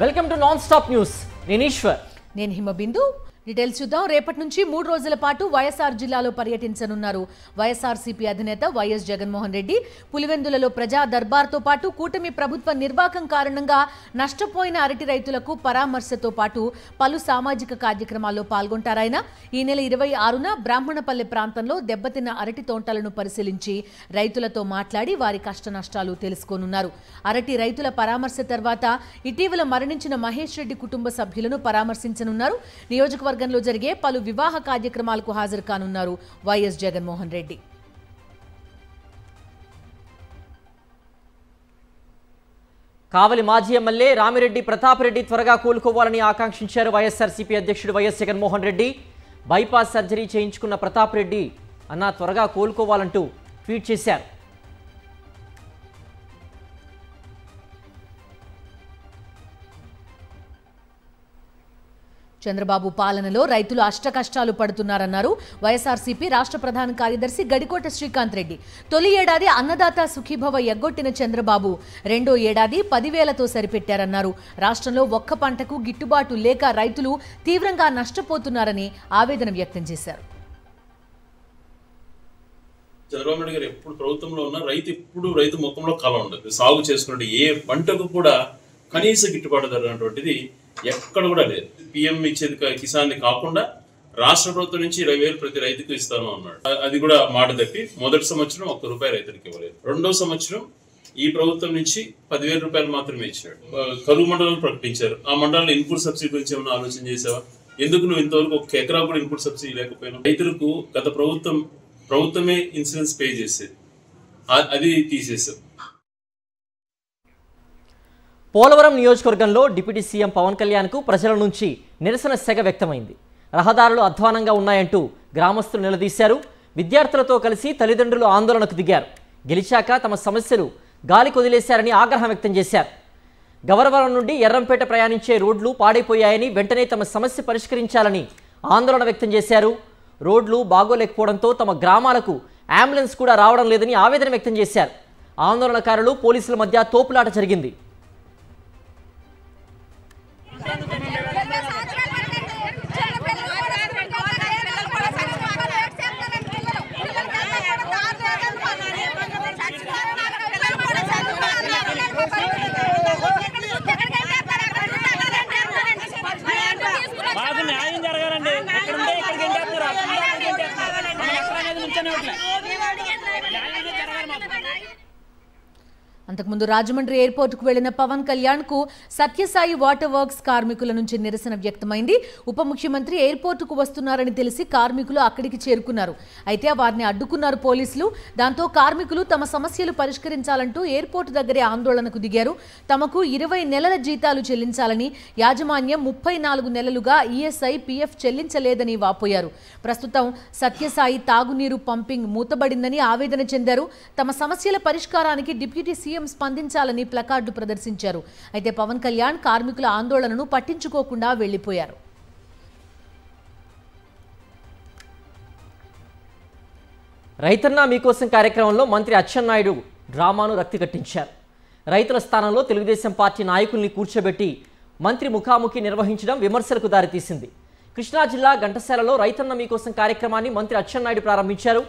Welcome to non stop news. నేను ఈశ్వర్. నేను Himabindu. Details చూద్దాం. రేపటి నుంచి 3 రోజుల పాటు వైఎస్ఆర్ జిల్లాలో పర్యటించనున్నారు వైఎస్ఆర్సీపీ అధినేత వైఎస్ జగన్మోహన్ రెడ్డి. పులివెందులలో ప్రజా దర్బార్తో పాటు కూటమి ప్రభుత్వ నిర్వాహకం కారణంగా నష్టపోయిన అరటి రైతులకు పరామర్శతో పాటు పలు సామాజిక కార్యక్రమాల్లో పాల్గొంటారాయన. ఈ నెల 26న బ్రాహ్మణపల్లె ప్రాంతంలో దెబ్బతిన్న అరటి తోటలను పరిశీలించి రైతులతో మాట్లాడి వారి కష్ట నష్టాలు తెలుసుకోనున్నారు. అరటి రైతుల పరామర్శ తర్వాత ఇటీవల మరణించిన మహేష్ రెడ్డి కుటుంబ సభ్యులను పరామర్శించనున్నారు. నియోజకవర్గంలో జరిగే పలు వివాహ కార్యక్రమాలకు హాజరు కానున్నారు వైఎస్ జగన్మోహన్ రెడ్డి. కావలి మాజీ ఎమ్మెల్యే రామిరెడ్డి ప్రతాప్ రెడ్డి త్వరగా కోలుకోవాలని ఆకాంక్షించారు వైఎస్ఆర్సీపీ అధ్యక్షుడు YS Jaganmohan Reddy. Bypass surgery చేయించుకున్న ప్రతాప్ రెడ్డి అన్న త్వరగా కోలుకోవాలంటూ ట్వీట్ చేశారు. చంద్రబాబు పాలనలో రైతులు అష్టకష్టాలు పడుతున్నారన్నారు వైఎస్ఆర్సీపీ రాష్ట్ర ప్రధాన కార్యదర్శి గడికోట శ్రీకాంత్ రెడ్డి. తొలి ఏడాది అన్నదాత సుఖీభవ ఎగ్గొట్టిన చంద్రబాబు రెండో ఏడాది 10,000తో సరిపెట్టారన్నారు. రాష్ట్రంలో ఒక్క పంటకు గిట్టుబాటు లేక రైతులు తీవ్రంగా నష్టపోతున్నారని ఆవేదన వ్యక్తం చేశారు. చంద్రబాబు నాయుడు గారు ఎప్పుడు ప్రభుత్వంలో ఉన్న రైతు మొత్తంలో కాలం ఉండదు. సాగు చేసుకున్నట్టు ఏ పంటకు కూడా కనీస గిట్టుబాటు ధర అనేటువంటిది ఎక్కడ కూడా లేదు. పిఎం ఇచ్చేది కిసాన్ కాకుండా రాష్ట్ర ప్రభుత్వం నుంచి 20,000 ప్రతి రైతుకు ఇస్తాను అన్నాడు. అది కూడా మాట తప్పి మొదటి సంవత్సరం ₹1 రైతులకు ఇవ్వలేదు. రెండో సంవత్సరం ఈ ప్రభుత్వం నుంచి ₹10,000 మాత్రమే ఇచ్చినాడు. కరువు మండలం ప్రకటించారు. ఆ మండలంలో ఇన్పుట్ సబ్సిడీ గురించి ఏమైనా ఆలోచన చేసావా? ఎందుకు నువ్వు ఇంతవరకు 1 ఎకరా కూడా ఇన్పుట్ సబ్సిడీ లేకపోయినా? రైతులకు గత ప్రభుత్వమే ఇన్సూరెన్స్ పే చేసేది, అది తీసేసావు. పోలవరం నియోజకవర్గంలో డిప్యూటీ సీఎం పవన్ కళ్యాణ్కు ప్రజల నుంచి నిరసన సెగ వ్యక్తమైంది. రహదారులు అధ్వానంగా ఉన్నాయంటూ గ్రామస్తులు నిలదీశారు. విద్యార్థులతో కలిసి తల్లిదండ్రులు ఆందోళనకు దిగారు. గెలిచాక తమ సమస్యలు గాలి కొదిలేశారని ఆగ్రహం వ్యక్తం చేశారు. గవరవరం నుండి ఎర్రంపేట ప్రయాణించే రోడ్లు పాడైపోయాయని, వెంటనే తమ సమస్య పరిష్కరించాలని ఆందోళన వ్యక్తం చేశారు. రోడ్లు బాగోలేకపోవడంతో తమ గ్రామాలకు అంబులెన్స్ కూడా రావడం లేదని ఆవేదన వ్యక్తం చేశారు. ఆందోళనకారులు పోలీసుల మధ్య తోపులాట జరిగింది. అంతకుముందు రాజమండ్రి ఎయిర్పోర్టుకు వెళ్లిన పవన్ కళ్యాణ్ కు సత్యసాయి వాటర్ వర్క్స్ కార్మికుల నుంచి నిరసన వ్యక్తమైంది. ఉప ముఖ్యమంత్రి ఎయిర్పోర్టుకు వస్తున్నారని తెలిసి కార్మికులు అక్కడికి చేరుకున్నారు. అయితే వారిని అడ్డుకున్నారు పోలీసులు. దాంతో కార్మికులు తమ సమస్యలు పరిష్కరించాలంటూ ఎయిర్పోర్టు దగ్గరే ఆందోళనకు దిగారు. తమకు 20 నెలల జీతాలు చెల్లించాలని, యాజమాన్యం 34 నెలలుగా ఈఎస్ఐ, పీఎఫ్ చెల్లించలేదని వాపోయారు. ప్రస్తుతం సత్యసాయి తాగునీరు పంపింగ్ మూతబడిందని ఆవేదన చెందారు. తమ సమస్యల పరిష్కారానికి డిప్యూటీ సీఎం స్పందించాలని ప్లకార్డు ప్రదర్శించారు. అయితే పవన్ కళ్యాణ్ కార్మికుల ఆందోళనను పట్టించుకోకుండా వెళ్లిపోయారు. రైతన్నా మీకోసం కార్యక్రమంలో మంత్రి అచ్చెన్నాయుడు డ్రామాను రక్తి కట్టించారు. రైతుల స్థానంలో తెలుగుదేశం పార్టీ నాయకుల్ని కూర్చోబెట్టి మంత్రి ముఖాముఖి నిర్వహించడం విమర్శలకు దారితీసింది. కృష్ణా జిల్లా ఘంటసాలలో రైతన్న మీకోసం కార్యక్రమాన్ని మంత్రి అచ్చెన్నాయుడు ప్రారంభించారు.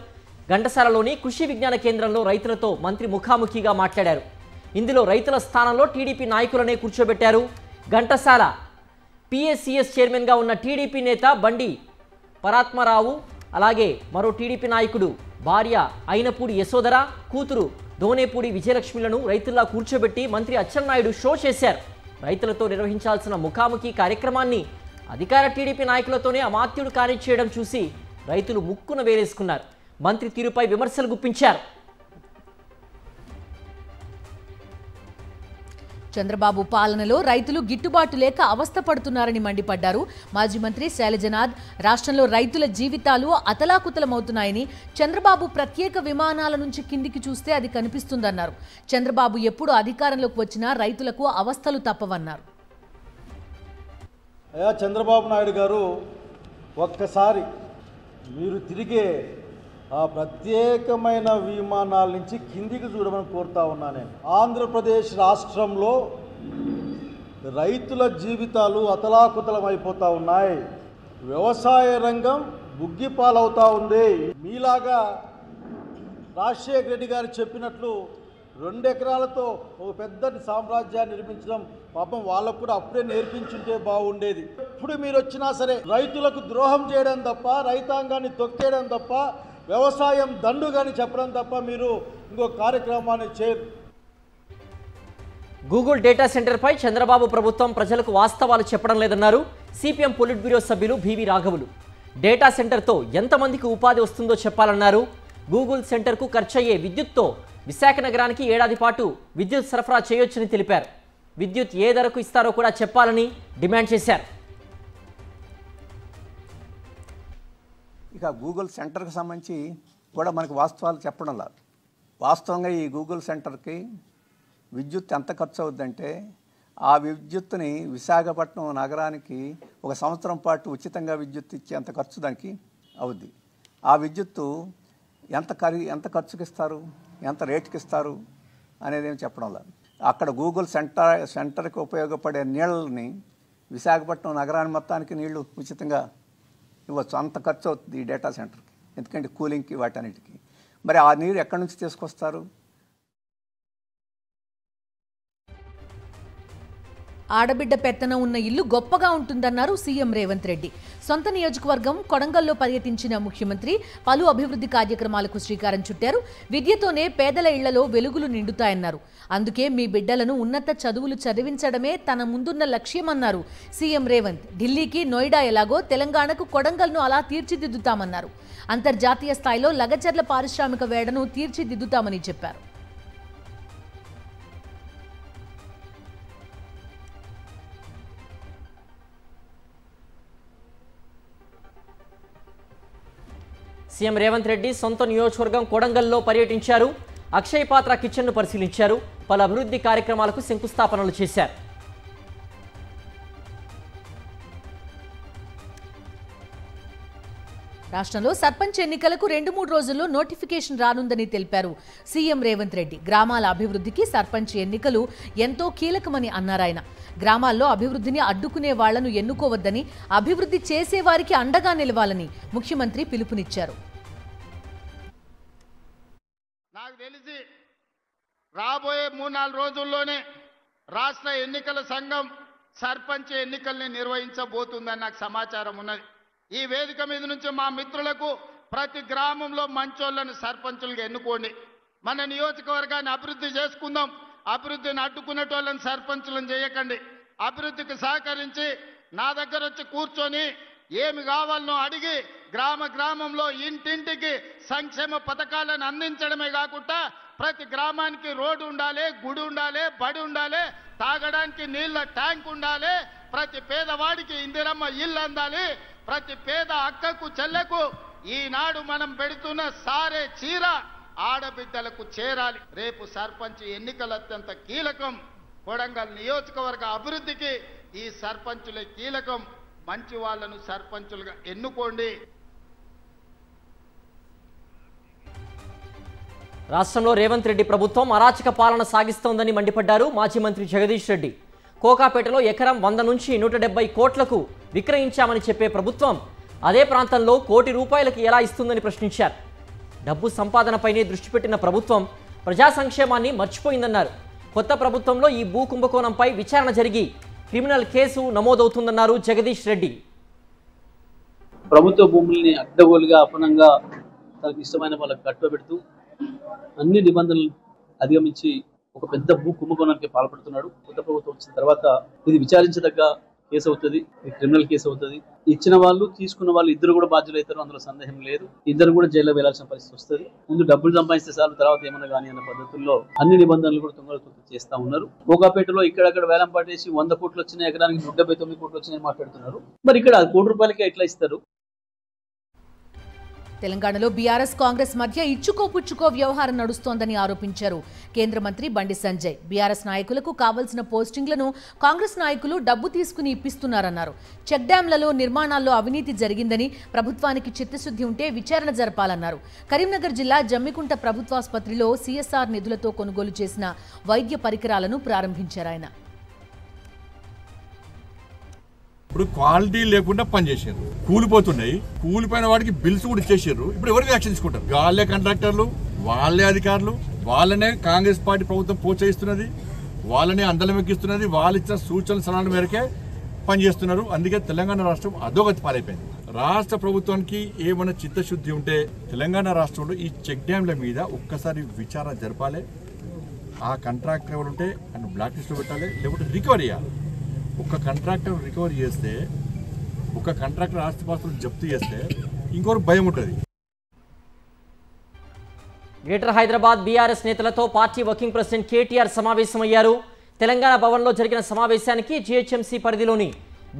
ఘంటసాలలోని కృషి విజ్ఞాన కేంద్రంలో రైతులతో మంత్రి ముఖాముఖిగా మాట్లాడారు. ఇందులో రైతుల స్థానంలో టీడీపీ నాయకులనే కూర్చోబెట్టారు. ఘంటసాల పిఎస్సిఎస్ చైర్మన్గా ఉన్న టీడీపీ నేత బండి పరాత్మరావు, అలాగే మరో టీడీపీ నాయకుడు భార్య అయినపూడి యశోధర, కూతురు దోనేపూడి విజయలక్ష్మిలను రైతుల్లా కూర్చోబెట్టి మంత్రి అచ్చెన్నాయుడు షో చేశారు. రైతులతో నిర్వహించాల్సిన ముఖాముఖి కార్యక్రమాన్ని అధికార టీడీపీ నాయకులతోనే అమాత్యుడు కానిచ్చేయడం చూసి రైతులు ముక్కున వేలేసుకున్నారు. మంత్రి తీరుపై విమర్శలు గుప్పించారు. చంద్రబాబు పాలనలో రైతులు గిట్టుబాటు లేక అవస్థపడుతున్నారని మండిపడ్డారు. మాజీ మంత్రి శైలజనాథ్ రాష్ట్రంలో రైతుల జీవితాలు అతలాకుతలమవుతున్నాయని, చంద్రబాబు ప్రత్యేక విమానాల నుంచి కిందికి చూస్తే అది కనిపిస్తుందన్నారు. చంద్రబాబు ఎప్పుడు అధికారంలోకి వచ్చినా రైతులకు అవస్థలు తప్పవన్నారు. చంద్రబాబు నాయుడు గారు ఒక్కసారి మీరు తిరిగే ఆ ప్రత్యేకమైన విమానాల నుంచి కిందికి చూడమని కోరుతా ఉన్నా. నేను ఆంధ్రప్రదేశ్ రాష్ట్రంలో రైతుల జీవితాలు అతలాకుతలమైపోతూ ఉన్నాయి. వ్యవసాయ రంగం బుగ్గిపాలవుతూ ఉంది. మీలాగా రాజశేఖర రెడ్డి గారు చెప్పినట్లు 2 ఎకరాలతో ఒక పెద్ద సామ్రాజ్యాన్ని నిర్మించడం పాపం వాళ్ళకు కూడా అప్పుడే నేర్పించుంటే బాగుండేది. ఇప్పుడు మీరు వచ్చినా సరే రైతులకు ద్రోహం చేయడం తప్ప, రైతాంగాన్ని తొక్కేయడం తప్ప, వ్యవసాయం దండుగాని చెప్పడం తప్ప మీరు ఇంకో కార్యక్రమాన్ని చేయరు. గూగుల్ డేటా సెంటర్పై చంద్రబాబు ప్రభుత్వం ప్రజలకు వాస్తవాలు చెప్పడం లేదన్నారు సిపిఎం పొలిట్ బ్యూరో సభ్యులు బివి రాఘవులు. డేటా సెంటర్తో ఎంతమందికి ఉపాధి వస్తుందో చెప్పాలన్నారు. గూగుల్ సెంటర్కు ఖర్చయ్యే విద్యుత్తో విశాఖ నగరానికి ఏడాది పాటు విద్యుత్ సరఫరా చేయొచ్చని తెలిపారు. విద్యుత్ ఏ ధరకు ఇస్తారో కూడా చెప్పాలని డిమాండ్ చేశారు. ఇక గూగుల్ సెంటర్కి సంబంధించి కూడా మనకు వాస్తవాలు చెప్పడం లేదు. వాస్తవంగా ఈ గూగుల్ సెంటర్కి విద్యుత్ ఎంత ఖర్చు అవుద్దంటే ఆ విద్యుత్తుని విశాఖపట్నం నగరానికి 1 సంవత్సరం పాటు ఉచితంగా విద్యుత్ ఇచ్చేంత ఖర్చు దానికి అవుద్ది. ఆ విద్యుత్తు ఎంత ఖర్చుకి ఇస్తారు, ఎంత రేటుకి ఇస్తారు అనేది ఏమి చెప్పడం లేదు. అక్కడ గూగుల్ సెంటర్కి ఉపయోగపడే నీళ్ళని విశాఖపట్నం నగరాన్ని మొత్తానికి నీళ్లు ఉచితంగా ఇవ్వచ్చు. అంత ఖర్చు అవుతుంది ఈ డేటా సెంటర్కి, ఎందుకంటే కూలింగ్కి వాటన్నిటికీ. మరి ఆ నీరు ఎక్కడి నుంచి తీసుకొస్తారు? ఆడబిడ్డ పెత్తనం ఉన్న ఇల్లు గొప్పగా ఉంటుందన్నారు సీఎం రేవంత్ రెడ్డి. సొంత నియోజకవర్గం కొడంగల్లో పర్యటించిన ముఖ్యమంత్రి పలు అభివృద్ధి కార్యక్రమాలకు శ్రీకారం చుట్టారు. విద్యతోనే పేదల ఇళ్లలో వెలుగులు నిండుతాయన్నారు. అందుకే మీ బిడ్డలను ఉన్నత చదువులు చదివించడమే తన ముందున్న లక్ష్యమన్నారు సీఎం రేవంత్. ఢిల్లీకి నోయిడా ఎలాగో తెలంగాణకు కొడంగల్ను అలా తీర్చిదిద్దుతామన్నారు. అంతర్జాతీయ స్థాయిలో లగచర్ల పారిశ్రామిక వేడను తీర్చిదిద్దుతామని చెప్పారు. సీఎం రేవంత్ రెడ్డి సొంత నియోజకవర్గం కొడంగల్లో పర్యటించారు. అక్షయ పాత్ర కిచెన్ను పరిశీలించారు. పలు అభివృద్ధి కార్యక్రమాలకు శంకుస్థాపనలు చేశారు. రాష్ట్రంలో సర్పంచ్ ఎన్నికలకు 2-3 రోజుల్లో నోటిఫికేషన్ రానుందని తెలిపారు సీఎం రేవంత్ రెడ్డి. గ్రామాల అభివృద్ధికి సర్పంచ్ ఎన్నికలు ఎంతో కీలకమని అన్నారాయన. గ్రామాల్లో అభివృద్ధిని అడ్డుకునే వాళ్లను ఎన్నుకోవద్దని, అభివృద్ధి చేసేవారికి అండగా నిలవాలని ముఖ్యమంత్రి పిలుపునిచ్చారు. నాకు తెలిసి రాబోయే 3-4 రోజుల్లోనే రాష్ట్ర ఎన్నికల సంఘం సర్పంచ్ ఎన్నికల్ని నిర్వహించబోతుందని నాకు సమాచారం ఉన్నది. ఈ వేదిక మీద నుంచి మా మిత్రులకు ప్రతి గ్రామంలో మంచోళ్లను సర్పంచులుగా ఎన్నుకోండి. మన నియోజకవర్గాన్ని అభివృద్ధి చేసుకుందాం. అభివృద్ధిని అడ్డుకునేటోళ్ళని సర్పంచులను చేయకండి. అభివృద్ధికి సహకరించి నా దగ్గర వచ్చి కూర్చొని ఏమి కావాలనో అడిగి గ్రామంలో ఇంటింటికి సంక్షేమ పథకాలను అందించడమే కాకుండా ప్రతి గ్రామానికి రోడ్డు ఉండాలి, గుడి ఉండాలి, బడి ఉండాలి, తాగడానికి నీళ్ళ ట్యాంక్ ఉండాలి, ప్రతి పేదవాడికి ఇందిరమ్మ ఇల్లు అందాలి, ప్రతి పేద అక్కకు చెల్లెకు ఈనాడు మనం పెడుతున్న సారే చీర ఆడబిడ్డలకు చేరాలి. రేపు సర్పంచ్ ఎన్నికలు అత్యంత కీలకం. కొడంగల్ నియోజకవర్గ అభివృద్ధికి ఈ సర్పంచులే కీలకం. మంచి వాళ్లను సర్పంచులుగా ఎన్నుకోండి. రాష్ట్రంలో రేవంత్ రెడ్డి ప్రభుత్వం అరాచక పాలన సాగిస్తోందని మండిపడ్డారు మాజీ మంత్రి జగదీష్ రెడ్డి. కోకాపేటలో ఎకరం 100 నుంచి 170 కోట్లకు విక్రయించామని చెప్పే ప్రభుత్వం అదే ప్రాంతంలో ₹1 కోటి ఎలా ఇస్తుందని ప్రశ్నించారు. డబ్బు సంపాదనపైనే దృష్టి పెట్టిన ప్రభుత్వం ప్రజా సంక్షేమాన్ని మర్చిపోయిందన్నారు. కొత్త ప్రభుత్వంలో ఈ భూ కుంభకోణంపై విచారణ జరిగి క్రిమినల్ కేసు నమోదవుతుందన్నారు జగదీష్ రెడ్డి. ప్రభుత్వ భూముల్ని అడ్డగోలుగా అపనంగా తనకు ఇష్టమైన వాళ్ళకి కట్టబెడుతూ అన్ని నిబంధనలు అధిగమించి ఒక పెద్ద భూ కుంభకోణానికి పాల్పడుతున్నాడు. కొత్త ప్రభుత్వం వచ్చిన తర్వాత ఇది విచారించదగ్గ కేసు అవుతుంది, ఇది క్రిమినల్ కేసు అవుతుంది. ఇచ్చిన వాళ్ళు తీసుకున్న వాళ్ళు ఇద్దరు కూడా బాధ్యులు అవుతారు, అందులో సందేహం లేదు. ఇద్దరు కూడా జైల్లో వెళ్లాల్సిన పరిస్థితి వస్తుంది. ముందు డబ్బులు సంపాదిస్తే చాలు, తర్వాత ఏమన్నా కానీ అన్న పద్ధతుల్లో అన్ని నిబంధనలు కూడా తొందరగా చేస్తా ఉన్నారు. కోకాపేటలో ఇక్కడక్కడ వేలం పాటేసి 100 కోట్లు వచ్చినాయి, ఎకరానికి 179 కోట్లు వచ్చినాయని మాట్లాడుతున్నారు. మరి ఇక్కడ ₹1 కోటి ఎట్లా ఇస్తారు? తెలంగాణలో బీఆర్ఎస్ కాంగ్రెస్ మధ్య ఇచ్చుకోపుచ్చుకో వ్యవహారం నడుస్తోందని ఆరోపించారు కేంద్ర మంత్రి బండి సంజయ్. బీఆర్ఎస్ నాయకులకు కావాల్సిన పోస్టింగ్లను కాంగ్రెస్ నాయకులు డబ్బు తీసుకుని ఇప్పిస్తున్నారన్నారు. చెక్ డ్యాంలలో నిర్మాణాల్లో అవినీతి జరిగిందని, ప్రభుత్వానికి చిత్తశుద్ధి ఉంటే విచారణ జరపాలన్నారు. కరీంనగర్ జిల్లా జమ్మికుంట ప్రభుత్వాసుపత్రిలో సీఎస్ఆర్ నిధులతో కొనుగోలు చేసిన వైద్య పరికరాలను ప్రారంభించారు ఆయన. ఇప్పుడు క్వాలిటీ లేకుండా పనిచేసారు, కూలిపోతున్నాయి. కూలిపోయిన వాడికి బిల్స్ కూడా ఇచ్చేసారు. ఇప్పుడు ఎవరికి యాక్షన్ తీసుకుంటారు? వాళ్ళే కాంట్రాక్టర్లు, వాళ్ళే అధికారులు, వాళ్ళనే కాంగ్రెస్ పార్టీ ప్రభుత్వం ప్రోత్సహిస్తున్నది, వాళ్ళనే అందలం ఎక్కిస్తున్నది. వాళ్ళు ఇచ్చిన సూచనల సలహాల మేరకే పనిచేస్తున్నారు. అందుకే తెలంగాణ రాష్ట్రం అధోగతి పాలైపోయింది. రాష్ట్ర ప్రభుత్వానికి ఏమైనా చిత్తశుద్ధి ఉంటే తెలంగాణ రాష్ట్రంలో ఈ చెక్ డ్యాంల మీద ఒక్కసారి విచారణ జరపాలి. ఆ కాంట్రాక్టర్ ఎవరు ఉంటే ఆయన బ్లాక్ లిస్ట్లో పెట్టాలి, లేకుంటే రికవరీ చేయాలి. ఒక కాంట్రాక్టర్ రికవరీ చేస్తే, ఒక కాంట్రాక్టర్ ఆస్తిపాస్తులు జప్తు చేస్తే ఇంకొకరు భయం ఉంటుంది. గ్రేటర్ హైదరాబాద్ బీఆర్ఎస్ నేతలతో పార్టీ వర్కింగ్ ప్రెసిడెంట్ కేటీఆర్ సమావేశమయ్యారు. తెలంగాణ భవన్లో జరిగిన సమావేశానికి జీహెచ్ఎంసీ పరిధిలోని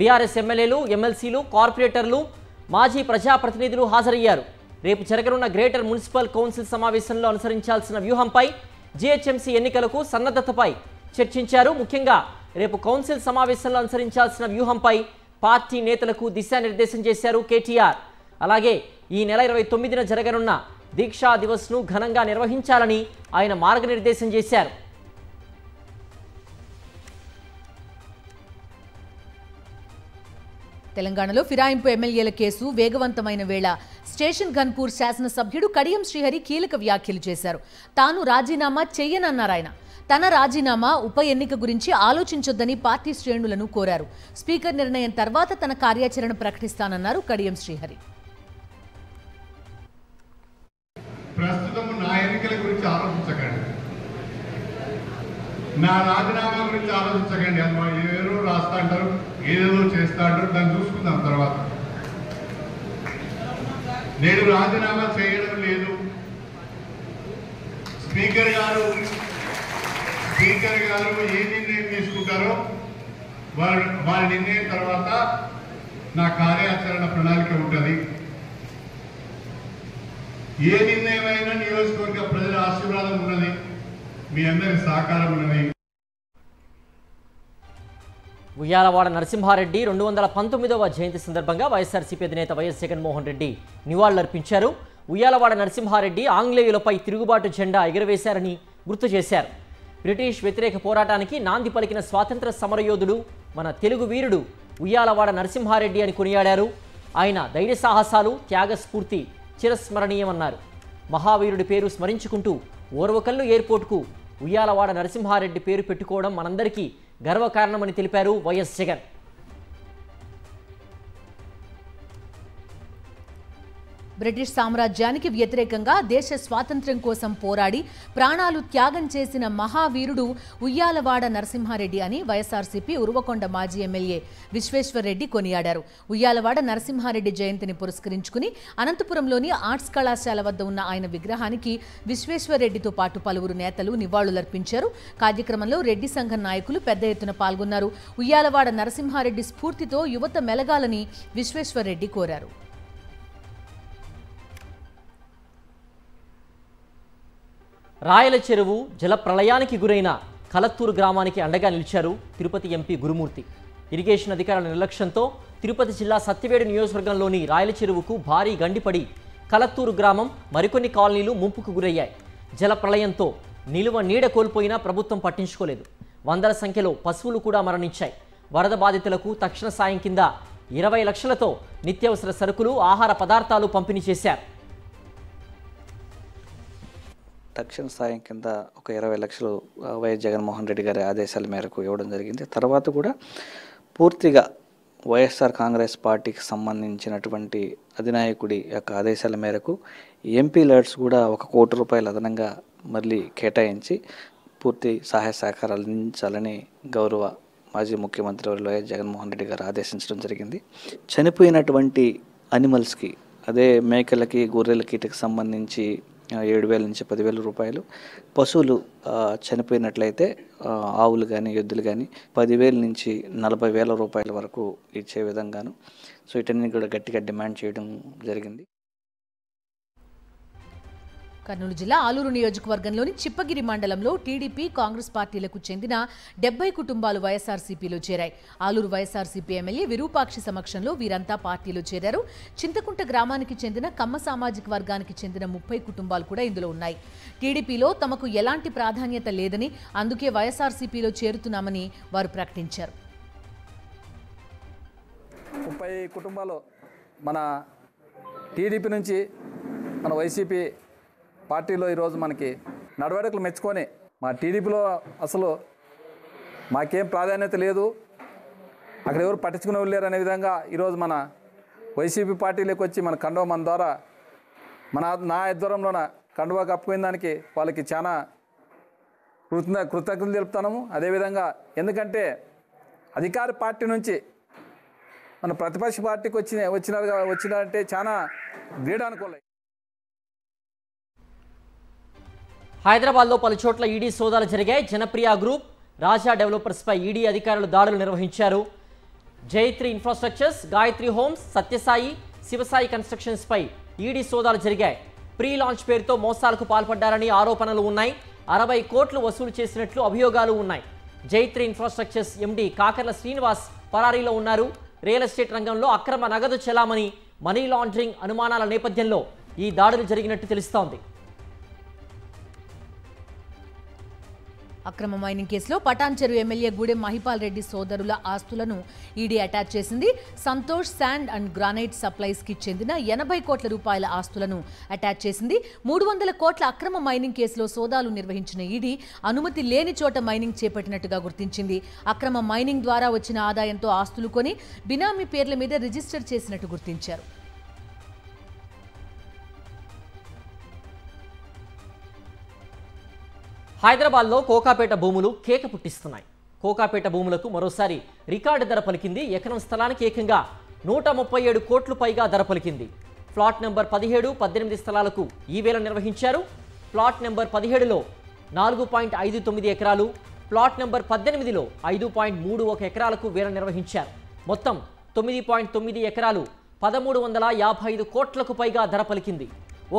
బీఆర్ఎస్ ఎమ్మెల్యేలు, ఎమ్మెల్సీలు, కార్పొరేటర్లు, మాజీ ప్రజాప్రతినిధులు హాజరయ్యారు. రేపు జరగనున్న గ్రేటర్ మున్సిపల్ కౌన్సిల్ సమావేశంలో అనుసరించాల్సిన వ్యూహంపై, జీహెచ్ఎంసీ ఎన్నికలకు సన్నద్ధతపై చర్చించారు. ముఖ్యంగా రేపు కౌన్సిల్ సమావేశంలో అనుసరించాల్సిన వ్యూహంపై పార్టీ నేతలకు దిశానిర్దేశం చేశారు కేటీఆర్. అలాగే ఈ నెల 29న జరగనున్న దీక్షా దివస్ను ఘనంగా నిర్వహించాలని ఆయన మార్గనిర్దేశం చేశారు. తెలంగాణలో ఫిరాయింపు ఎమ్మెల్యేల కేసు వేగవంతమైన వేళ స్టేషన్ గన్పూర్ శాసనసభ్యుడు కడియం శ్రీహరి కీలక వ్యాఖ్యలు చేశారు. తాను రాజీనామా చెయ్యనన్నారు ఆయన. తన రాజీనామా ఉప ఎన్నిక గురించి ఆలోచించొద్దని పార్టీ శ్రేణులను కోరారు. స్పీకర్ నిర్ణయం తర్వాత తన కార్యాచరణ ప్రకటిస్తానన్నారు కడియం శ్రీహరి. ప్రస్తుతం నా ఎన్నికల గురించి ఆలోచించకండి, నా రాజీనామా గురించి ఆలోచించకండి. ఏదో రాస్తా అంటారు, ఏదేదో చేస్తా అంటారు, దాన్ని చూసుకుందాం తర్వాత. నేను రాజీనామా చేయడం లేదు. స్పీకర్ గారు ఏ నిర్ణయం తీసుకుంటారో వారి నిర్ణయం తర్వాత నా కార్యాచరణ ప్రణాళిక ఉంటుంది. ఏ నిర్ణయం అయినా నియోజకవర్గ ప్రజల ఆశీర్వాదం ఉన్నది, మీ అందరి సహకారం ఉన్నది. ఉయ్యాలవాడ నరసింహారెడ్డి 219వ జయంతి సందర్భంగా వైఎస్ఆర్సీపీ అధినేత వైఎస్ జగన్మోహన్ రెడ్డి నివాళులర్పించారు. ఉయ్యాలవాడ నరసింహారెడ్డి ఆంగ్లేయులపై తిరుగుబాటు జెండా ఎగురవేశారని గుర్తు చేశారు. బ్రిటిష్ వ్యతిరేక పోరాటానికి నాంది పలికిన స్వాతంత్ర సమరయోధుడు, మన తెలుగు వీరుడు ఉయ్యాలవాడ నరసింహారెడ్డి అని కొనియాడారు. ఆయన ధైర్య సాహసాలు, త్యాగస్ఫూర్తి చిరస్మరణీయమన్నారు. మహావీరుడి పేరు స్మరించుకుంటూ ఓర్వకల్లు ఎయిర్పోర్టుకు ఉయ్యాలవాడ నరసింహారెడ్డి పేరు పెట్టుకోవడం మనందరికీ గర్వకారణమని తెలిపారు వైఎస్ జగన్. బ్రిటిష్ సామ్రాజ్యానికి వ్యతిరేకంగా దేశ స్వాతంత్ర్యం కోసం పోరాడి ప్రాణాలు త్యాగం చేసిన మహావీరుడు ఉయ్యాలవాడ నరసింహారెడ్డి అని వైఎస్ఆర్సీపీ ఉరువకొండ మాజీ ఎమ్మెల్యే విశ్వేశ్వర్రెడ్డి కొనియాడారు. ఉయ్యాలవాడ నరసింహారెడ్డి జయంతిని పురస్కరించుకుని అనంతపురంలోని ఆర్ట్స్ కళాశాల వద్ద ఉన్న ఆయన విగ్రహానికి విశ్వేశ్వర్రెడ్డితో పాటు పలువురు నేతలు నివాళులర్పించారు. కార్యక్రమంలో రెడ్డి సంఘం నాయకులు పెద్ద ఎత్తున పాల్గొన్నారు. ఉయ్యాలవాడ నరసింహారెడ్డి స్ఫూర్తితో యువత మెలగాలని విశ్వేశ్వర్రెడ్డి కోరారు. రాయల చెరువు జల ప్రళయానికి గురైన కలత్తూరు గ్రామానికి అండగా నిలిచారు తిరుపతి ఎంపీ గురుమూర్తి. ఇరిగేషన్ అధికారుల నిర్లక్ష్యంతో తిరుపతి జిల్లా సత్యవేడు నియోజకవర్గంలోని రాయల చెరువుకు భారీ గండిపడి కలత్తూరు గ్రామం, మరికొన్ని కాలనీలు ముంపుకు గురయ్యాయి. జల ప్రళయంతో నిలువ నీడ కోల్పోయినా ప్రభుత్వం పట్టించుకోలేదు. వందల సంఖ్యలో పశువులు కూడా మరణించాయి. వరద బాధితులకు తక్షణ సాయం కింద 20 లక్షలతో నిత్యావసర సరుకులు, ఆహార పదార్థాలు పంపిణీ చేశారు. తక్షణ సాయం కింద ఒక 20 లక్షలు వైఎస్ జగన్మోహన్ రెడ్డి గారి ఆదేశాల మేరకు ఇవ్వడం జరిగింది. తర్వాత కూడా పూర్తిగా వైఎస్ఆర్ కాంగ్రెస్ పార్టీకి సంబంధించినటువంటి అధినాయకుడి యొక్క ఆదేశాల మేరకు ఎంపీ లడ్స్ కూడా 1 కోటి రూపాయలు అదనంగా మళ్ళీ కేటాయించి పూర్తి సహాయ సహకారాలు అందించాలని గౌరవ మాజీ ముఖ్యమంత్రి వైఎస్ జగన్మోహన్ రెడ్డి గారు ఆదేశించడం జరిగింది. చనిపోయినటువంటి అనిమల్స్కి, అదే మేకలకి, గొర్రెలకి సంబంధించి 7,000 నుంచి 10,000 రూపాయలు, పశువులు చనిపోయినట్లయితే ఆవులు కానీ ఎద్దులు కానీ 10,000 నుంచి 40,000 రూపాయల వరకు ఇచ్చే విధంగాను వీటన్ని కూడా గట్టిగా డిమాండ్ చేయడం జరిగింది. కర్నూలు జిల్లా ఆలూరు నియోజకవర్గంలోని చిప్పగిరి మండలంలో టీడీపీ, కాంగ్రెస్ పార్టీలకు చెందిన 70 కుటుంబాలు వైఎస్ఆర్సీపీలో చేరాయి. ఆలూరు వైఎస్ఆర్సీపీ ఎమ్మెల్యే విరూపాక్షి సమక్షంలో వీరంతా పార్టీలో చేరారు. చింతకుంట గ్రామానికి చెందిన కమ్మ సామాజిక వర్గానికి చెందిన 30 కుటుంబాలు కూడా ఇందులో ఉన్నాయి. టీడీపీలో తమకు ఎలాంటి ప్రాధాన్యత లేదని, అందుకే వైఎస్ఆర్సీపీలో చేరుతున్నామని వారు ప్రకటించారు. 30 కుటుంబాలు మన టీడీపీ నుంచి మన వైసీపీ పార్టీలో ఈరోజు మనకి నడవడికలు మెచ్చుకొని మా టీడీపీలో అసలు మాకేం ప్రాధాన్యత లేదు, అక్కడ ఎవరు పట్టించుకునే లేరు అనే విధంగా ఈరోజు మన వైసీపీ పార్టీలోకి వచ్చి మన కండువా మన ద్వారా నా ఆధ్వర్యంలోన కండువా కప్పుకునే దానికి వాళ్ళకి చాలా కృతజ్ఞతలు తెలుపుతున్నాము. అదేవిధంగా ఎందుకంటే అధికార పార్టీ నుంచి మన ప్రతిపక్ష పార్టీకి వచ్చినారంటే చాలా వీడానుకోలే. హైదరాబాద్లో పలు చోట్ల ఈడీ సోదాలు జరిగాయి. జనప్రియ గ్రూప్, రాజా డెవలపర్స్పై ఈడీ అధికారులు దాడులు నిర్వహించారు. జైత్రి ఇన్ఫ్రాస్ట్రక్చర్స్, గాయత్రి హోమ్స్, సత్యసాయి, శివసాయి కన్స్ట్రక్షన్స్పై ఈడీ సోదాలు జరిగాయి. ప్రీ లాంచ్ పేరుతో మోసాలకు పాల్పడ్డారని ఆరోపణలు ఉన్నాయి. 60 కోట్లు వసూలు చేసినట్లు అభియోగాలు ఉన్నాయి. జైత్రి ఇన్ఫ్రాస్ట్రక్చర్స్ ఎండీ కాకర్ల శ్రీనివాస్ పరారీలో ఉన్నారు. రియల్ ఎస్టేట్ రంగంలో అక్రమ నగదు చెలామణి, మనీ లాండరింగ్ అనుమానాల నేపథ్యంలో ఈ దాడులు జరిగినట్టు తెలుస్తోంది. అక్రమ మైనింగ్ కేసులో పటాన్చెరు ఎమ్మెల్యే గూడెం మహిపాల్ రెడ్డి సోదరుల ఆస్తులను ఈడీ అటాచ్ చేసింది. Santosh sand and granite supplies కి చెందిన 80 కోట్ల రూపాయల ఆస్తులను అటాచ్ చేసింది. 300 కోట్ల అక్రమ మైనింగ్ కేసులో సోదాలు నిర్వహించిన ఈడీ అనుమతి లేని చోట మైనింగ్ చేపట్టినట్టుగా గుర్తించింది. అక్రమ మైనింగ్ ద్వారా వచ్చిన ఆదాయంతో ఆస్తులు కొని బినామీ పేర్ల మీద రిజిస్టర్ చేసినట్టు గుర్తించారు. హైదరాబాద్లో కోకాపేట భూములు కేక పుట్టిస్తున్నాయి. కోకాపేట భూములకు మరోసారి రికార్డు ధర పలికింది. ఎకరం స్థలానికి ఏకంగా 137 కోట్లు పైగా ధర పలికింది. ప్లాట్ నెంబర్ 17, 18 స్థలాలకు ఈ వేల నిర్వహించారు. ప్లాట్ నెంబర్ 17లో 4.59 ఎకరాలు, ప్లాట్ నెంబర్ 18లో 5.31 ఎకరాలకు వేల నిర్వహించారు. మొత్తం 9.9 ఎకరాలు 1355 కోట్లకు పైగా ధర పలికింది.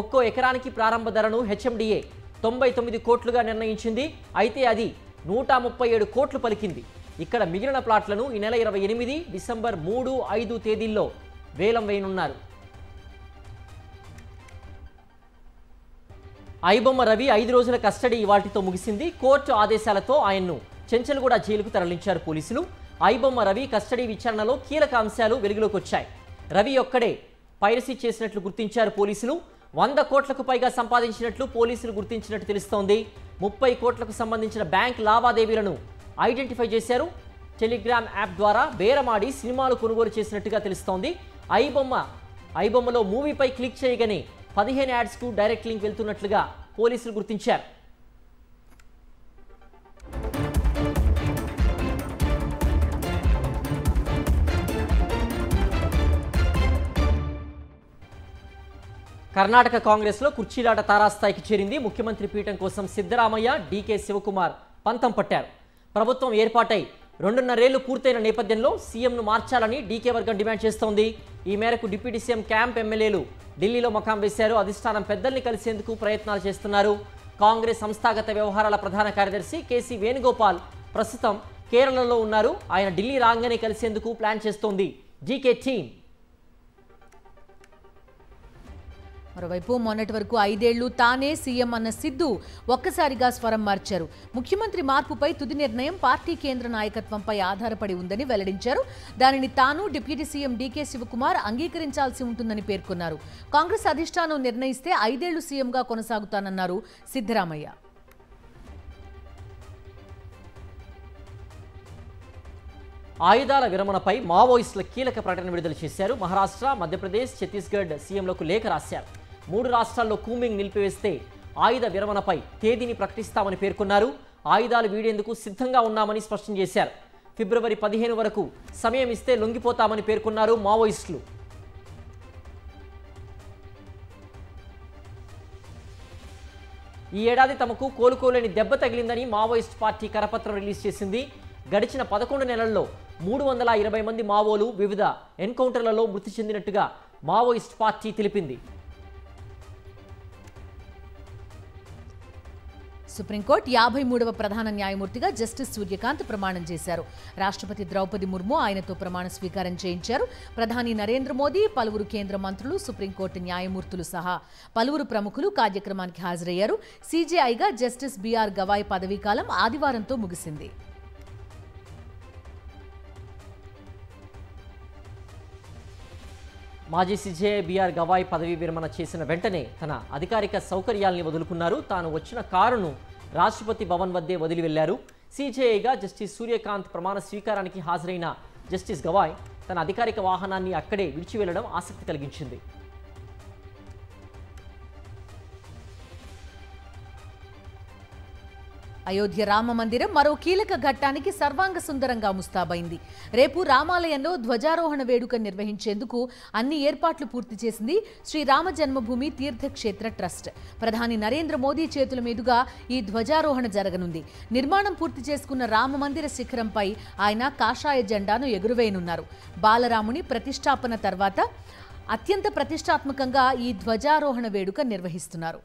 ఒక్కో ఎకరానికి ప్రారంభ ధరను హెచ్ఎండిఏ 99 కోట్లుగా నిర్ణయించింది. అయితే అది 137 కోట్లు పలికింది. ఇక్కడ మిగిలిన ప్లాట్లను ఈ నెల 28, డిసెంబర్ 3, 5 తేదీల్లో వేలం వేయనున్నారు. ఐబొమ్మ రవి 5 రోజుల కస్టడీ ఇవాల్టితో ముగిసింది. కోర్టు ఆదేశాలతో ఆయన్ను చెంచల్గూడ జైలుకు తరలించారు పోలీసులు. ఐబొమ్మ రవి కస్టడీ విచారణలో కీలక అంశాలు వెలుగులోకి వచ్చాయి. రవి ఒక్కడే పైరసీ చేసినట్లు గుర్తించారు పోలీసులు. 100 కోట్లకు పైగా సంపాదించినట్లు పోలీసులు గుర్తించినట్టు తెలుస్తోంది. 30 కోట్లకు సంబంధించిన బ్యాంక్ లావాదేవీలను ఐడెంటిఫై చేశారు. టెలిగ్రామ్ యాప్ ద్వారా బేరమాడి సినిమాలు కొనుగోలు చేసినట్టుగా తెలుస్తోంది. ఐబొమ్మలో మూవీపై క్లిక్ చేయగానే 15 యాడ్స్కు డైరెక్ట్ లింక్ వెళ్తున్నట్లుగా పోలీసులు గుర్తించారు. కర్ణాటక కాంగ్రెస్లో కుర్చీలాట తారాస్థాయికి చేరింది. ముఖ్యమంత్రి పీఠం కోసం సిద్ధరామయ్య, డీకే శివకుమార్ పంతం పట్టారు. ప్రభుత్వం ఏర్పాటై 2.5 ఏళ్లు పూర్తయిన నేపథ్యంలో సీఎంను మార్చాలని డీకే వర్గం డిమాండ్ చేస్తోంది. ఈ మేరకు డిప్యూటీ సీఎం క్యాంప్ ఎమ్మెల్యేలు ఢిల్లీలో మకాం వేశారు. అధిష్టానం పెద్దల్ని కలిసేందుకు ప్రయత్నాలు చేస్తున్నారు. కాంగ్రెస్ సంస్థాగత వ్యవహారాల ప్రధాన కార్యదర్శి కేసీ వేణుగోపాల్ ప్రస్తుతం కేరళలో ఉన్నారు. ఆయన ఢిల్లీ రాగానే కలిసేందుకు ప్లాన్ చేస్తోంది డీకే టీం. మరోవైపు మొన్నటి వరకు 5 ఏళ్లు తానే సీఎం అన్న సిద్ధు ఒక్కసారిగా స్వరం మార్చారు. ముఖ్యమంత్రి మార్పుపై తుది నిర్ణయం పార్టీ కేంద్ర నాయకత్వంపై ఆధారపడి ఉందని వెల్లడించారు. దానిని తాను డిప్యూటీ సీఎం డీకే శివకుమార్ అంగీకరించాల్సి ఉంటుందని పేర్కొన్నారు. కాంగ్రెస్ అధిష్టానం నిర్ణయిస్తే 5 ఏళ్లు సీఎంగా కొనసాగుతానన్నారు సిద్ధరామయ్య. ఆయుధాల విరమణపై మావోయిస్టుల కీలక ప్రకటన విడుదల చేశారు. మహారాష్ట్ర, మధ్యప్రదేశ్, ఛత్తీస్గఢ్ సీఎంలకు లేఖ రాశారు. 3 రాష్ట్రాల్లో కూంబింగ్ నిలిపివేస్తే ఆయుధ విరమణపై తేదీని ప్రకటిస్తామని పేర్కొన్నారు. ఆయుధాలు వీడేందుకు సిద్ధంగా ఉన్నామని స్పష్టం చేశారు. ఫిబ్రవరి 15 వరకు సమయం ఇస్తే లొంగిపోతామని పేర్కొన్నారు మావోయిస్టులు. ఈ ఏడాది తమకు కోలుకోలేని దెబ్బ తగిలిందని మావోయిస్ట్ పార్టీ కరపత్రం రిలీజ్ చేసింది. గడిచిన 11 నెలల్లో 320 మంది మావోలు వివిధ ఎన్కౌంటర్లలో మృతి చెందినట్టుగా మావోయిస్ట్ పార్టీ తెలిపింది. సుప్రీంకోర్టు 53వ ప్రధాన న్యాయమూర్తిగా జస్టిస్ సూర్యకాంత్ ప్రమాణం చేశారు. రాష్ట్రపతి ద్రౌపది ముర్ము ఆయనతో ప్రమాణ స్వీకారం చేయించారు. ప్రధాని నరేంద్ర మోదీ, పలువురు కేంద్ర మంత్రులు, సుప్రీంకోర్టు న్యాయమూర్తులు సహా పలువురు ప్రముఖులు కార్యక్రమానికి హాజరయ్యారు. సీజేఐగా జస్టిస్ బీఆర్ గవాయ్ పదవీకాలం ఆదివారంతో ముగిసింది. మాజీ సీజే బిఆర్ గవాయ్ పదవీ విరమణ చేసిన వెంటనే తన అధికారిక సౌకర్యాల్ని వదులుకున్నారు. తాను వచ్చిన కారును రాష్ట్రపతి భవన్ వద్దే వదిలి వెళ్లారు. సీజేఐగా జస్టిస్ సూర్యకాంత్ ప్రమాణ స్వీకారానికి హాజరైన జస్టిస్ గవాయ్ తన అధికారిక వాహనాన్ని అక్కడే విడిచి వెళ్లడం ఆసక్తి కలిగించింది. అయోధ్య రామ మందిరం మరో కీలక ఘట్టానికి సర్వాంగ సుందరంగా ముస్తాబైంది. రేపు రామాలయంలో ధ్వజారోహణ వేడుక నిర్వహించేందుకు అన్ని ఏర్పాట్లు పూర్తి చేసింది శ్రీరామ జన్మభూమి తీర్థక్షేత్ర ట్రస్ట్. ప్రధాని నరేంద్ర మోదీ చేతుల మీదుగా ఈ ధ్వజారోహణ జరగనుంది. నిర్మాణం పూర్తి చేసుకున్న రామ మందిర శిఖరంపై ఆయన కాషాయ జెండాను ఎగురవేయనున్నారు. బాలరాముని ప్రతిష్టాపన తర్వాత అత్యంత ప్రతిష్టాత్మకంగా ఈ ధ్వజారోహణ వేడుక నిర్వహిస్తున్నారు.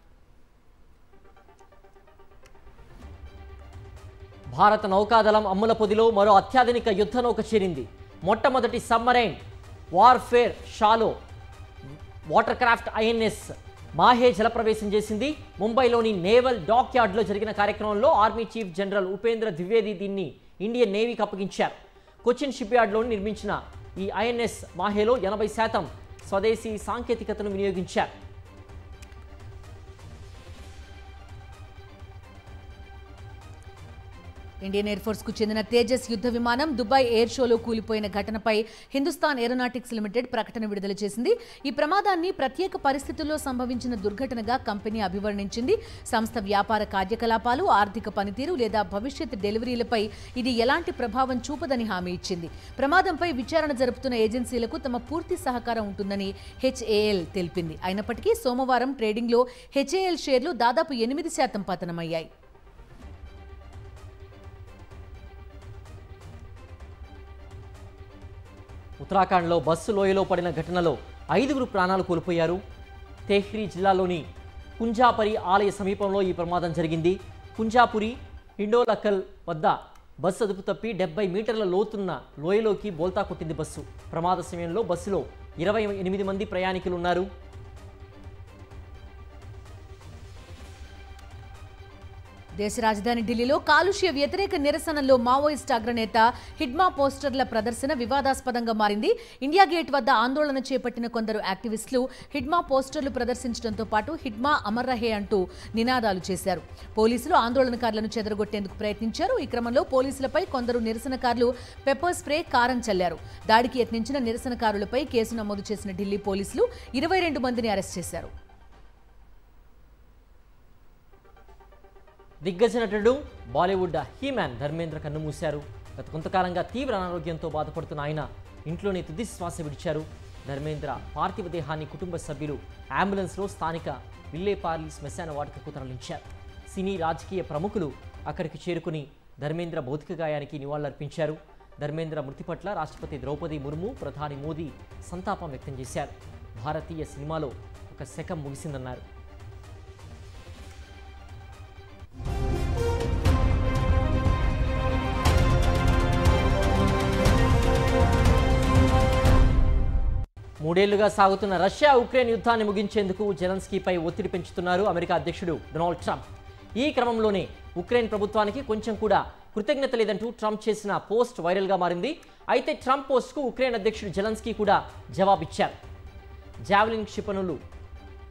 భారత నౌకాదళం అమ్ముల పొదిలో మరో అత్యాధునిక యుద్ధ నౌక చేరింది. మొట్టమొదటి submarine warfare shallow water craft INS Mahe జలప్రవేశం చేసింది. ముంబైలోని నేవల్ డాక్ యార్డ్లో జరిగిన కార్యక్రమంలో army chief general Upendra Dwivedi దీన్ని ఇండియన్ నేవీకి అప్పగించారు. కొచ్చిన్ షిప్ యార్డ్లో నిర్మించిన ఈ ఐఎన్ఎస్ మాహేలో 80% స్వదేశీ సాంకేతికతను వినియోగించారు. ఇండియన్ ఎయిర్ ఫోర్స్ కు చెందిన తేజస్ యుద్ధ విమానం దుబాయ్ ఎయిర్ షోలో కూలిపోయిన ఘటనపై హిందుస్థాన్ ఏరోనాటిక్స్ లిమిటెడ్ ప్రకటన విడుదల చేసింది. ఈ ప్రమాదాన్ని ప్రత్యేక పరిస్థితుల్లో సంభవించిన దుర్ఘటనగా కంపెనీ అభివర్ణించింది. సంస్థ వ్యాపార కార్యకలాపాలు, ఆర్థిక పనితీరు లేదా భవిష్యత్ డెలివరీలపై ఇది ఎలాంటి ప్రభావం చూపదని హామీ ఇచ్చింది. ప్రమాదంపై విచారణ జరుపుతున్న ఏజెన్సీలకు తమ పూర్తి సహకారం ఉంటుందని హెచ్ఏఎల్ తెలిపింది. అయినప్పటికీ సోమవారం ట్రేడింగ్లో హెచ్ఏఎల్ షేర్లు దాదాపు 8% పతనమయ్యాయి. ఉత్తరాఖండ్లో బస్సు లోయలో పడిన ఘటనలో 5 ప్రాణాలు కోల్పోయారు. తెహ్రీ జిల్లాలోని కుంజాపరి ఆలయ సమీపంలో ఈ ప్రమాదం జరిగింది. కుంజాపురి హిండోలకల్ వద్ద బస్సు అదుపు తప్పి 70 మీటర్ల లోతున్న లోయలోకి బోల్తా కొట్టింది బస్సు. ప్రమాద సమయంలో బస్సులో 28 మంది ప్రయాణికులు ఉన్నారు. దేశ రాజధాని ఢిల్లీలో కాలుష్య వ్యతిరేక నిరసనలో మావోయిస్ట్ అగ్రనేత హిడ్మా పోస్టర్ల ప్రదర్శన వివాదాస్పదంగా మారింది. ఇండియా గేట్ వద్ద ఆందోళన చేపట్టిన కొందరు యాక్టివిస్టులు హిడ్మా పోస్టర్లు ప్రదర్శించడంతో పాటు హిడ్మా అమర్ రహే అంటూ నినాదాలు చేశారు. పోలీసులు ఆందోళనకారులను చెదరగొట్టేందుకు ప్రయత్నించారు. ఈ క్రమంలో పోలీసులపై కొందరు నిరసనకారులు పెప్పర్ స్ప్రే, కారం చల్లారు. దాడికి యత్నించిన నిరసనకారులపై కేసు నమోదు చేసిన ఢిల్లీ పోలీసులు 22 మందిని అరెస్ట్ చేశారు. దిగ్గజ నటుడు బాలీవుడ్ హీమ్యాన్ ధర్మేంద్ర కన్నుమూశారు. గత కొంతకాలంగా తీవ్ర అనారోగ్యంతో బాధపడుతున్న ఆయన ఇంట్లోనే తుది శ్వాస విడిచారు. ధర్మేంద్ర పార్థివ దేహాన్ని కుటుంబ సభ్యులు అంబులెన్స్లో స్థానిక విల్లేపార్లీ శ్మశాన వాటికకు తరలించారు. సినీ రాజకీయ ప్రముఖులు అక్కడికి చేరుకుని ధర్మేంద్ర భౌతిక గాయానికి నివాళులర్పించారు. ధర్మేంద్ర మృతి పట్ల రాష్ట్రపతి ద్రౌపది ముర్ము, ప్రధాని మోదీ సంతాపం వ్యక్తం చేశారు. భారతీయ సినిమాలో ఒక శకం ముగిసిందన్నారు. మూడేళ్లుగా సాగుతున్న రష్యా ఉక్రెయిన్ యుద్ధాన్ని ముగించేందుకు జెలెన్స్కీపై ఒత్తిడి పెంచుతున్నారు అమెరికా అధ్యక్షుడు డొనాల్డ్ ట్రంప్. ఈ క్రమంలోనే ఉక్రెయిన్ ప్రభుత్వానికి కొంచెం కూడా కృతజ్ఞత లేదంటూ ట్రంప్ చేసిన పోస్ట్ వైరల్గా మారింది. అయితే ట్రంప్ పోస్ట్కు ఉక్రెయిన్ అధ్యక్షుడు జెలెన్స్కీ కూడా జవాబిచ్చారు. జావెలిన్ క్షిపణులు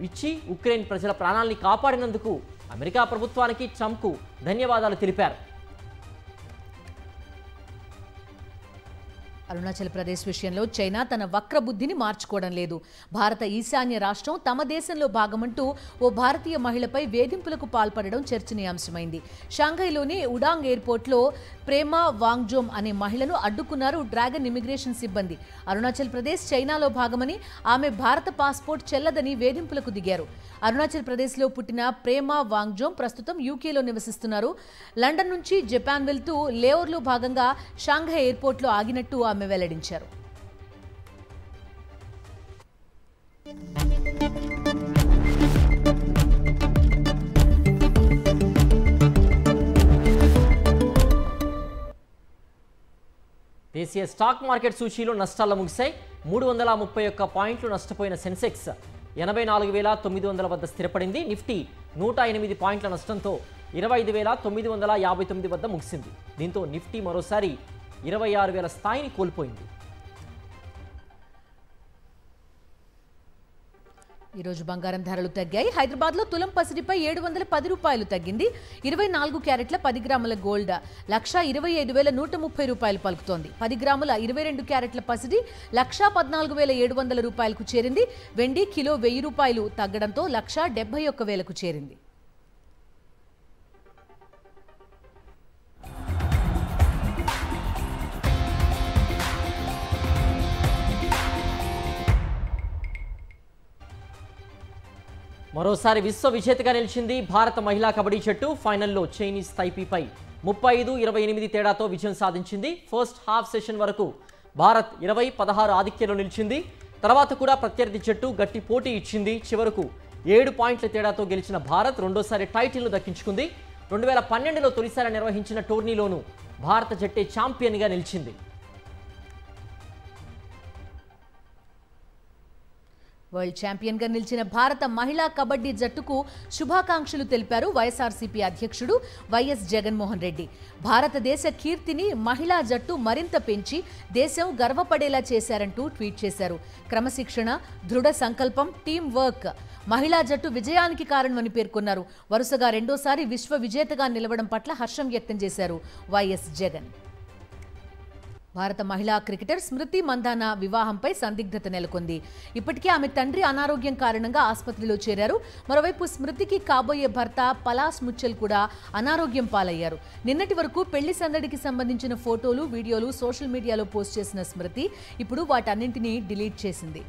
ఇచ్చి ఉక్రెయిన్ ప్రజల ప్రాణాల్ని కాపాడినందుకు అమెరికా ప్రభుత్వానికి ట్రంప్కు ధన్యవాదాలు తెలిపారు. అరుణాచల్ ప్రదేశ్ విషయంలో చైనా తన వక్ర బుద్ధిని మార్చుకోవడం లేదు. భారత ఈశాన్య రాష్ట్రం తమ దేశంలో భాగమంటూ ఓ భారతీయ మహిళపై వేధింపులకు పాల్పడడం చర్చనీయాంశమైంది. షాంఘైలోని ఉడాంగ్ ఎయిర్పోర్ట్లో ప్రేమ వాంగ్జోమ్ అనే మహిళను అడ్డుకున్నారు డ్రాగన్ ఇమిగ్రేషన్ సిబ్బంది. అరుణాచల్ ప్రదేశ్ చైనాలో భాగమని, ఆమె భారత పాస్పోర్ట్ చెల్లదని వేధింపులకు దిగారు. అరుణాచల్ ప్రదేశ్లో పుట్టిన ప్రేమ వాంగ్జోమ్ ప్రస్తుతం యూకేలో నివసిస్తున్నారు. లండన్ నుంచి జపాన్ వెళ్తూ లేవర్లో భాగంగా షాంఘై ఎయిర్పోర్ట్లో ఆగినట్టు ఆమె వెల్లడించారు. దేశీయ స్టాక్ మార్కెట్ సూచీలో నష్టాల్లో ముగిశాయి. 331 పాయింట్లు నష్టపోయిన సెన్సెక్స్ 84,900 వద్ద స్థిరపడింది. నిఫ్టీ 108 పాయింట్ల నష్టంతో 25,959 వద్ద ముగిసింది. దీంతో నిఫ్టీ మరోసారి 26,000 స్థాయిని కోల్పోయింది. ఈరోజు బంగారం ధరలు తగ్గాయి. హైదరాబాద్లో తులం పసిడిపై 710 రూపాయలు తగ్గింది. 24 క్యారెట్ల 10 గ్రాముల గోల్డ్ 1,25,130 రూపాయలు పలుకుతోంది. 10 గ్రాముల 22 క్యారెట్ల పసిడి 1,14,700 రూపాయలకు చేరింది. వెండి కిలో 1000 రూపాయలు తగ్గడంతో 1,71,000కు చేరింది. మరోసారి విశ్వ విజేతగా నిలిచింది భారత మహిళా కబడ్డీ జట్టు. ఫైనల్లో చైనీస్ తైపీపై 35-28 తేడాతో విజయం సాధించింది. ఫస్ట్ హాఫ్ సెషన్ వరకు భారత్ 20-16 ఆధిక్యంలో నిలిచింది. తర్వాత కూడా ప్రత్యర్థి జట్టు గట్టి పోటీ ఇచ్చింది. చివరకు 7 పాయింట్ల తేడాతో గెలిచిన భారత్ రెండోసారి టైటిల్ను దక్కించుకుంది. 2012లో తొలిసారి నిర్వహించిన టోర్నీలోనూ భారత జట్టే ఛాంపియన్గా నిలిచింది. వరల్డ్ ఛాంపియన్గా నిలిచిన భారత మహిళా కబడ్డీ జట్టుకు శుభాకాంక్షలు తెలిపారు వైఎస్ఆర్సీపీ అధ్యక్షుడు వైఎస్ జగన్మోహన్ రెడ్డి. భారతదేశ కీర్తిని మహిళా జట్టు మరింత పెంచి దేశం గర్వపడేలా చేశారంటూ ట్వీట్ చేశారు. క్రమశిక్షణ, దృఢ సంకల్పం, టీం వర్క్ మహిళా జట్టు విజయానికి కారణమని పేర్కొన్నారు. వరుసగా రెండోసారి విశ్వ విజేతగా నిలవడం పట్ల హర్షం వ్యక్తం చేశారు వైఎస్ జగన్. భారత మహిళా క్రికెటర్ స్మృతి మంధాన వివాహంపై సందిగ్ధత నెలకొంది. ఇప్పటికే ఆమె తండ్రి అనారోగ్యం కారణంగా ఆసుపత్రిలో చేరారు. మరోవైపు స్మృతికి కాబోయే భర్త పలాస్ ముచ్చల్ కూడా అనారోగ్యం పాలయ్యారు. నిన్నటి వరకు పెళ్లి సందడికి సంబంధించిన ఫోటోలు, వీడియోలు సోషల్ మీడియాలో పోస్ట్ చేసిన స్మృతి ఇప్పుడు వాటన్నింటినీ డిలీట్ చేసింది.